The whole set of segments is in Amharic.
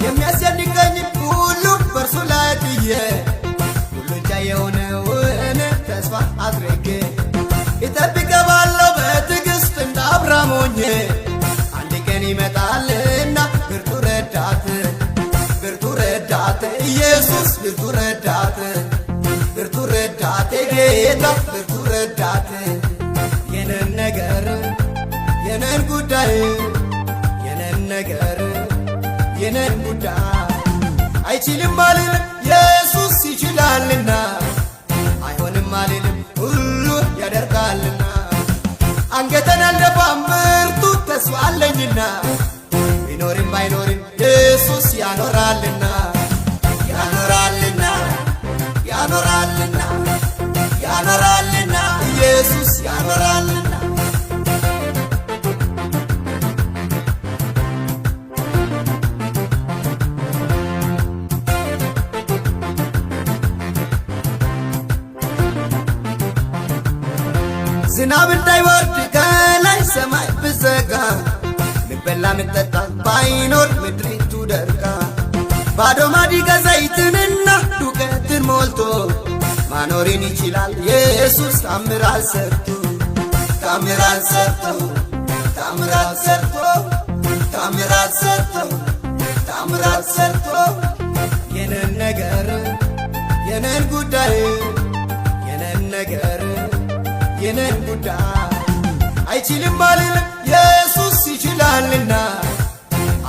የሚያስጨንቀኝ ሁሉ በእርሱ ላይ ጥዬ ሁሉን ቻይ የሆነውን ተስፋ አድርጌ እጠብቀዋለሁ በትዕግሥት እንደ አብርሃም ሆኜ አንድ ቀን ይመጣልና ብርቱ ረዳት ኢየሱስ ብርቱ ረዳት ጌታ ብርቱ ረዳት የነን ነገር የነን ጉዳይ የነን ነገር የነን ጉዳይ አይችልም አልልም ኢየሱስ ይችላልና አይሆንም አልልም ሁሉ ያደርጋልና አንገተን አልደፋም ብርቱ ተስፋ አለኝና ቢኖርም ባይኖርም ኢየሱስ ያኖራልና ኢየሱስ ያኖራልና ዝናብ እንዳይወርድ ከላይ ሰማይ ብዘጋ ምበላ ምጠጣ ባይኖር ምድሪቱ ደርቃ ባዶ ማዲጋ ዘይትንና ዱቄትን ሞልቶ ማኖርን ይችላል ኢየሱስ ታምራት ሰርቶ የነን ነገር የነን ጉዳይ የነን ነገር የነን ጉዳይ አይችልም አልልም ኢየሱስ ይችላልና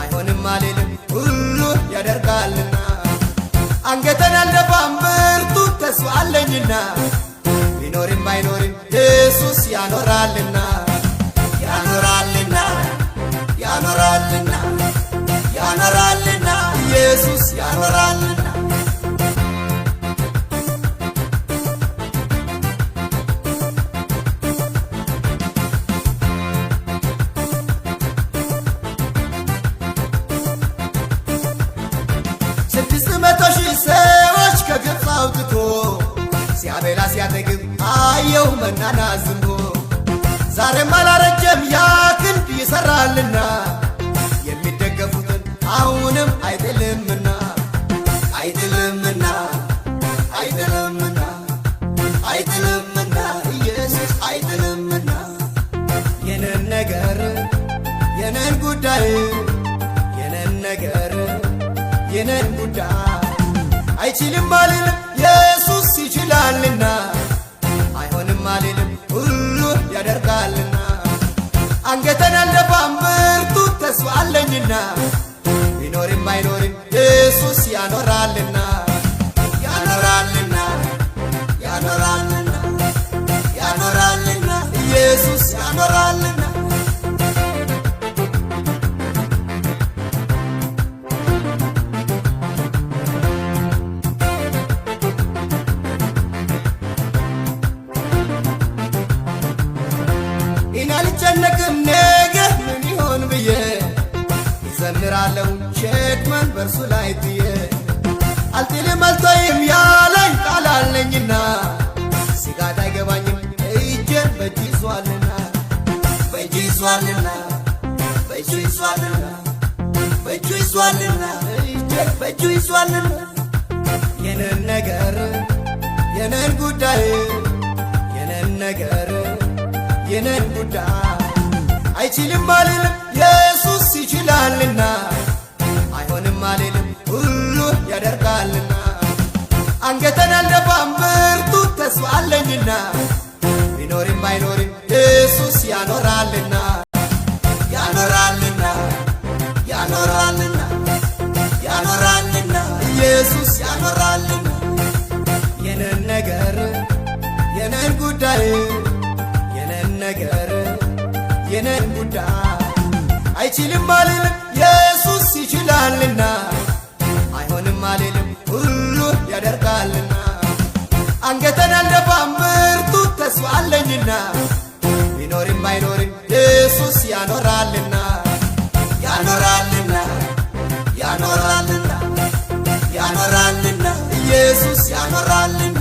አይሆንም አልልም ሁሉ ያደርጋልና አንገተን አልደፋም ብርቱ ተስፋ አለኝና ቢኖርም ባይኖርም ኢየሱስ ያኖራልና ኢየሱስ ያኖራልና ሰዎች ከግብፅ አውጥቶ ሲያበላ ሲያጠግብ አየው መናና ዝንቦ ዛሬም አላረጀም ያ ክንድ ይሰራልና የሚደገፉትን አሁንም አይጥልምና ኢየሱስ አይጥልምና የነን ነገር የነን ጉዳይ የነን ነገር የነን ጉዳይ አይችልም አልልም ኢየሱስ ይችላልና አይሆንም አልልም ሁሉ ያደርጋልና አንገተን አልደፋም ብርቱ ተስፋ አለኝና ቢኖርም ባይኖርም ኢየሱስ ያኖራልና ኢየሱስ ያኖራልና አልጨነቅም ነገ ምን ይሆን ብዬ ይዘምራለሁ ሸክመን በእርሱ ላይ ጥዬ አልጥልም አልተይም ያለኝ ቃል አለኝና ስጋት አይገባኝም እጄን በእጁ ይዟልና የነን ነገር የነን ጉዳይ የነን ነገር የነን ጉዳይ አይችልም አልልም ኢየሱስ ይችላልና አይሆንም አልልም ሁሉ ያደርጋልና አንገተን አልደፋም ብርቱ ተስፋ አለኝና ቢኖርም ባይኖርም ኢየሱስ ያኖራልና ኢየሱስ ያኖራልና የነን ነገር የነን ጉዳይ የነን ነገር የነን ጉዳይ አይችልም አልልም ኢየሱስ ይችላልና አይሆንም አልልም ሁሉ ያደርጋልና አንገተን አልደፋም ብርቱ ተስፋ አለኝና ቢኖርም ባይኖርም ኢየሱስ ያኖራልና ኢየሱስ ያኖራልና